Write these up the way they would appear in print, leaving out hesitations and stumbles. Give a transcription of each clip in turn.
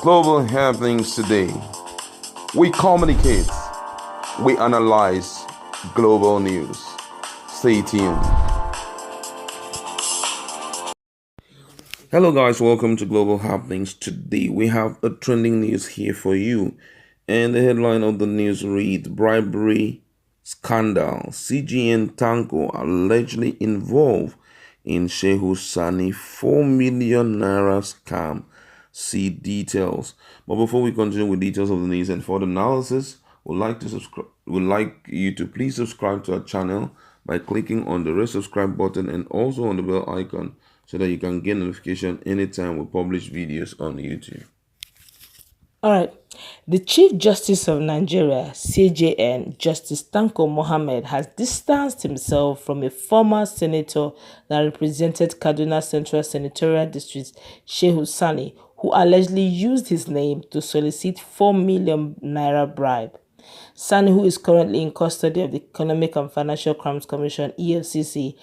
Global happenings today. We communicate, we analyze global news. Stay tuned. Hello guys, welcome to Global Happenings. Today we have a trending news here for you. And the headline of the news reads, Bribery Scandal. CJN Tanko allegedly involved in Shehu Sani 4 million naira scam. See details. But before we continue with details of the news and further analysis, we'd like you to please subscribe to our channel by clicking on the red subscribe button and also on the bell icon so that you can get notification anytime we publish videos on YouTube. All right. The Chief Justice of Nigeria, CJN, Justice Tanko Mohammed, has distanced himself from a former senator that represented Kaduna Central Senatorial District, Shehu Sani, who allegedly used his name to solicit 4 million naira bribe. Sani, who is currently in custody of the Economic and Financial Crimes Commission, EFCC,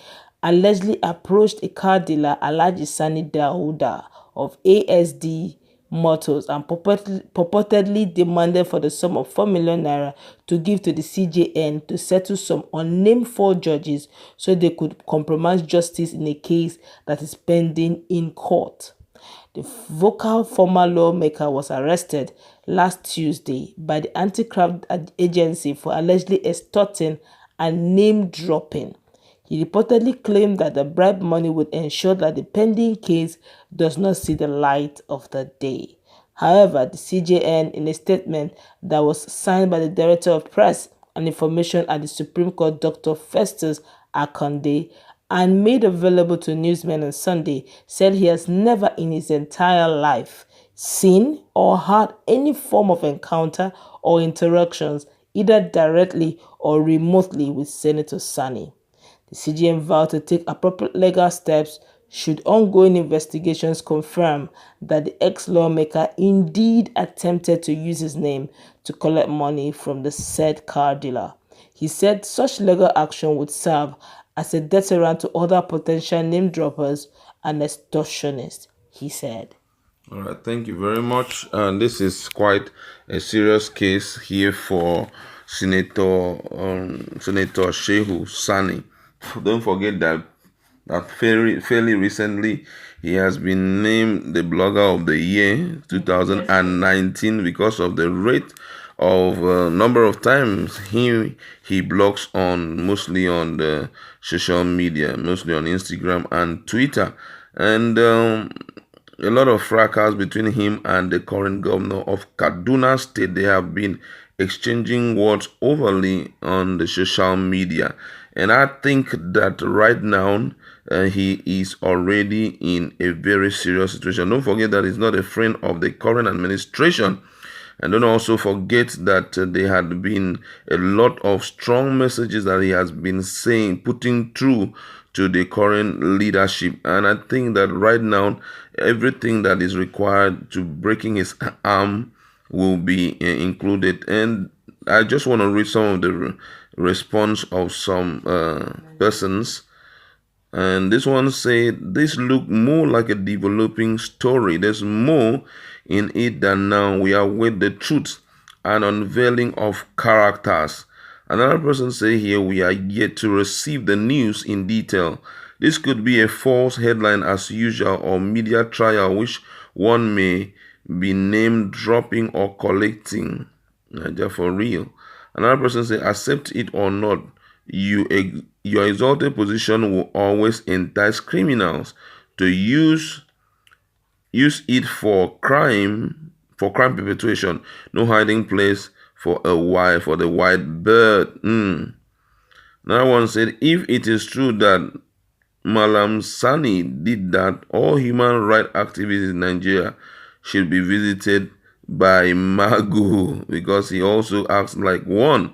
allegedly approached a car dealer, Alhaji Sani Dauda of ASD Motors, and purportedly demanded for the sum of 4 million naira to give to the CJN to settle some unnamed 4 judges so they could compromise justice in a case that is pending in court. The vocal former lawmaker was arrested last Tuesday by the anti-graft agency for allegedly extorting and name-dropping. He reportedly claimed that the bribe money would ensure that the pending case does not see the light of the day. However, the CJN, in a statement that was signed by the Director of Press and Information at the Supreme Court, Dr. Festus Akande, and made available to newsmen on Sunday, said he has never in his entire life seen or had any form of encounter or interactions, either directly or remotely, with Senator Sani. The CJN vowed to take appropriate legal steps should ongoing investigations confirm that the ex-lawmaker indeed attempted to use his name to collect money from the said car dealer. He said such legal action would serve as a deterrent to other potential name-droppers and extortionists, he said. All right, thank you very much. This is quite a serious case here for Senator Shehu Sani. Don't forget that fairly recently he has been named the Blogger of the Year 2019 because of the rate of number of times he blogs on, mostly on the social media, mostly on Instagram and Twitter, and a lot of fracas between him and the current governor of Kaduna State. They have been exchanging words overly on the social media, and I think that right now he is already in a very serious situation. Don't forget that he's not a friend of the current administration. And don't also forget that there had been a lot of strong messages that he has been saying, putting through to the current leadership. And I think that right now, everything that is required to breaking his arm will be included. And I just want to read some of the response of some persons. And this one said, this look more like a developing story. There's more in it than now. We await the truth and unveiling of characters. Another person say here, we are yet to receive the news in detail. This could be a false headline as usual or media trial which one may be name dropping or collecting. Just for real. Another person say, accept it or not, your exalted position will always entice criminals to use it for crime perpetration. No hiding place for the white bird. Another one said, if it is true that Malam Sani did that, all human rights activists in Nigeria should be visited by Magu because he also acts like one.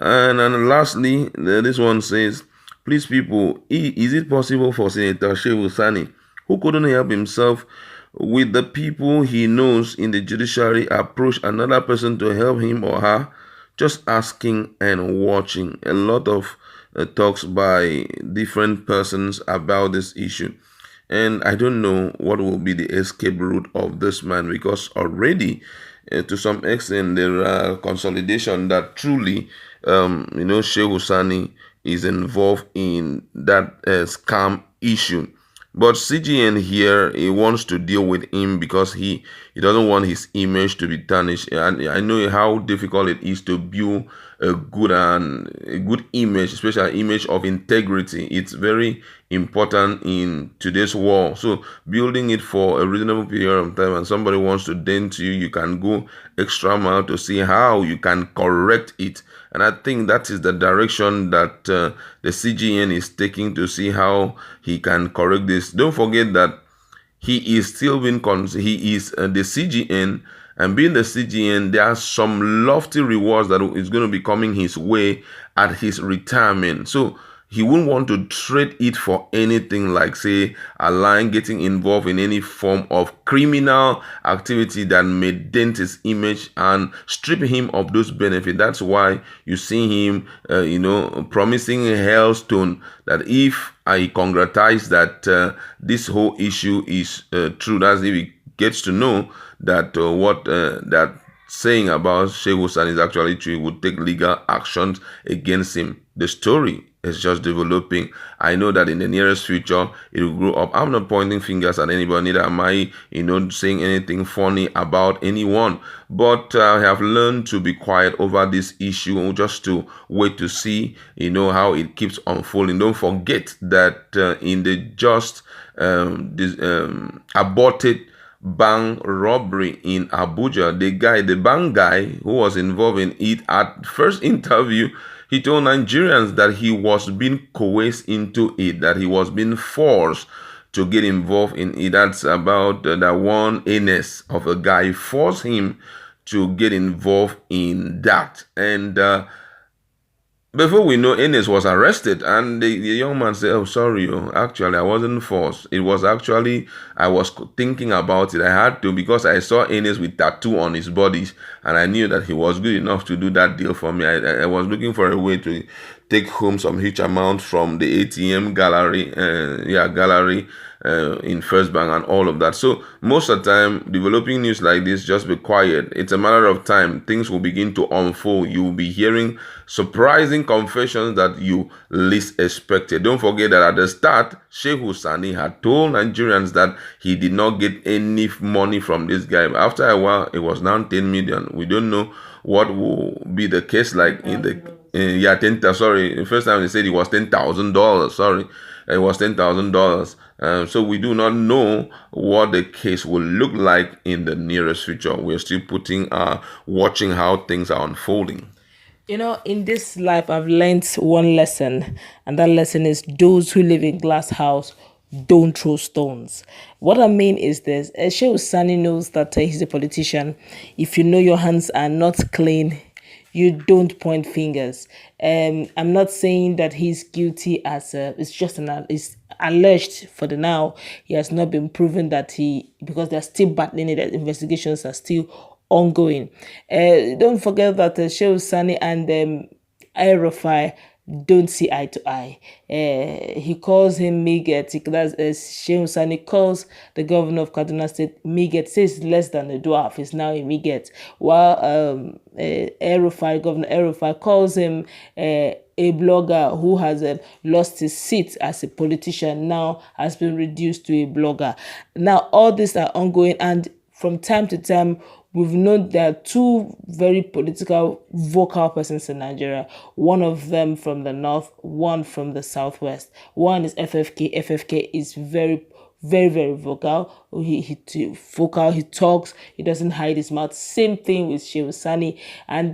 And lastly, this one says, please people, is it possible for Senator Shehu Sani, who couldn't help himself with the people he knows in the judiciary, approach another person to help him or her? Just asking and watching. A lot of talks by different persons about this issue. And I don't know what will be the escape route of this man, because already, to some extent, there are consolidation that truly, Shehu Sani is involved in that scam issue. But CGN here, he wants to deal with him because he doesn't want his image to be tarnished. And I know how difficult it is to build a good image, especially image of integrity. It's very important in today's world. So building it for a reasonable period of time, and somebody wants to dent you, you can go extra mile to see how you can correct it. And I think that is the direction that the CGN is taking, to see how he can correct this. Don't forget that he is still being he is the CGN, and being the CGN, there are some lofty rewards that is going to be coming his way at his retirement. So he wouldn't want to trade it for anything like, say, a line getting involved in any form of criminal activity that may dent his image and strip him of those benefits. That's why you see him, promising hailstone that if I congrats that this whole issue is true. That's if he gets to know that what that saying about Shehu Sani is actually true, he would take legal actions against him. The story is just developing. I know that in the nearest future it will grow up. I'm not pointing fingers at anybody, neither am I, saying anything funny about anyone. But I have learned to be quiet over this issue, just to wait to see, how it keeps unfolding. Don't forget that in the just aborted bank robbery in Abuja, the bank guy who was involved in it, at first interview, he told Nigerians that he was being coerced into it, that he was being forced to get involved in it. That's about that one anus of a guy forced him to get involved in that. And before we know, Enes was arrested, and the young man said, "Oh, sorry, actually, I wasn't forced. It was actually, I was thinking about it. I had to, because I saw Enes with tattoo on his body, and I knew that he was good enough to do that deal for me. I was looking for a way to take home some huge amount from the ATM gallery, in First Bank and all of that." So most of the time, developing news like this, just be quiet. It's a matter of time. Things will begin to unfold. You will be hearing surprising confessions that you least expected. Don't forget that at the start, Shehu Sani had told Nigerians that he did not get any money from this guy. After a while, it was now 10 million. We don't know what will be the case like in the 10. Sorry, the first time they said it was $10,000. Sorry, it was $10,000. So we do not know what the case will look like in the nearest future. We're still watching how things are unfolding. In this life, I've learned one lesson, and that lesson is those who live in glass house don't throw stones. What I mean is this: Shehu Sani knows that he's a politician. If you know your hands are not clean, you don't point fingers. I'm not saying that he's guilty it's just it's alleged for the now. He has not been proven that because they're still battling it. The investigations are still ongoing. Don't forget that Shehu Sani and El-Rufai don't see eye to eye. He calls him Miget. Shehu Sani calls the governor of Kaduna State Miget, says less than a dwarf, is now a Miget. While Governor El-Rufai calls him a blogger who has lost his seat as a politician, now has been reduced to a blogger. Now all these are ongoing, and from time to time, we've known there are two very political, vocal persons in Nigeria. One of them from the north, one from the southwest. One is FFK. FFK is very, very, very vocal. He talks, he doesn't hide his mouth. Same thing with Shehu Sani, and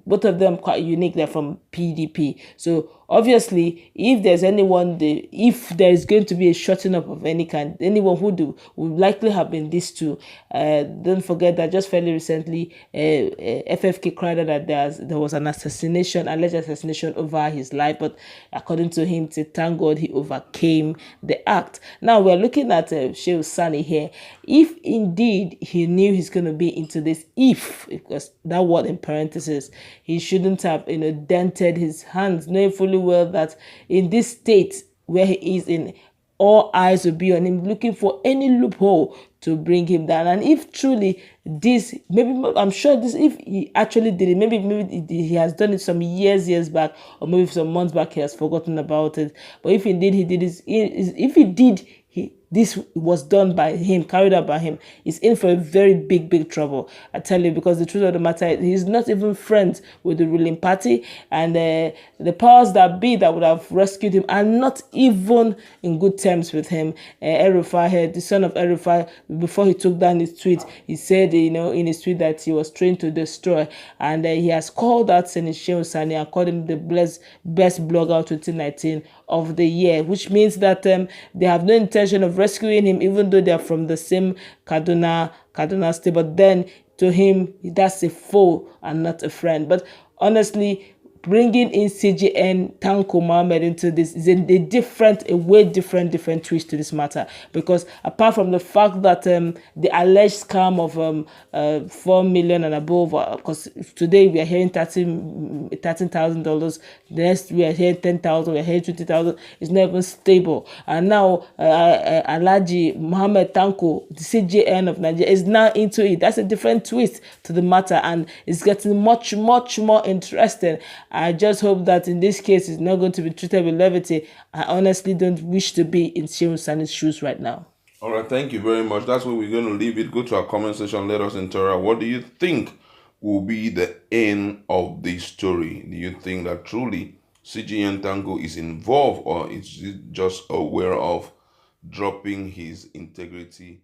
both of them quite unique. They're from PDP. So obviously, if there's anyone, if there is going to be a shutting up of any kind, anyone who would likely have been these two. Don't forget that just fairly recently, FFK cried out that there was an alleged assassination over his life, but according to him, thank God he overcame the act. Now we're looking at Shehu Sani here. If indeed he knew he's going to be into this, because that word in parentheses, he shouldn't have dented his hands, knowing fully well that in this state where he is in, all eyes will be on him, looking for any loophole to bring him down. And if truly this, maybe I'm sure this, if he actually did it, maybe he has done it some years back, or maybe some months back he has forgotten about it. But if indeed he did this, if he did, this was done by him, carried out by him, he's in for a very big trouble, I tell you, because the truth of the matter is he's not even friends with the ruling party, and the powers that be that would have rescued him are not even in good terms with him. El-Rufai, the son of El-Rufai, before he took down his tweet, he said, in his tweet that he was trained to destroy, and he has called out Senator Shehu Sani and called him the best blogger of 2019 of the year, which means that they have no intention of rescuing him, even though they are from the same Kaduna state. But then to him, that's a foe and not a friend. But honestly, bringing in CJN Tanko Mohammed into this is a way different twist to this matter, because apart from the fact that the alleged scam of 4 million and above, because today we are hearing $13,000, the next we are hearing 10,000, we are hearing 20,000, it's not even stable. And now Alhaji Mohammed Tanko, the CJN of Nigeria, is now into it. That's a different twist to the matter, and it's getting much more interesting. I just hope that in this case it's not going to be treated with levity. I honestly don't wish to be in Shehu Sani's shoes right now. All right, thank you very much. That's where we're going to leave it. Go to our comment section. Let us interact. What do you think will be the end of this story? Do you think that truly CJN Tanko is involved, or is it just aware of dropping his integrity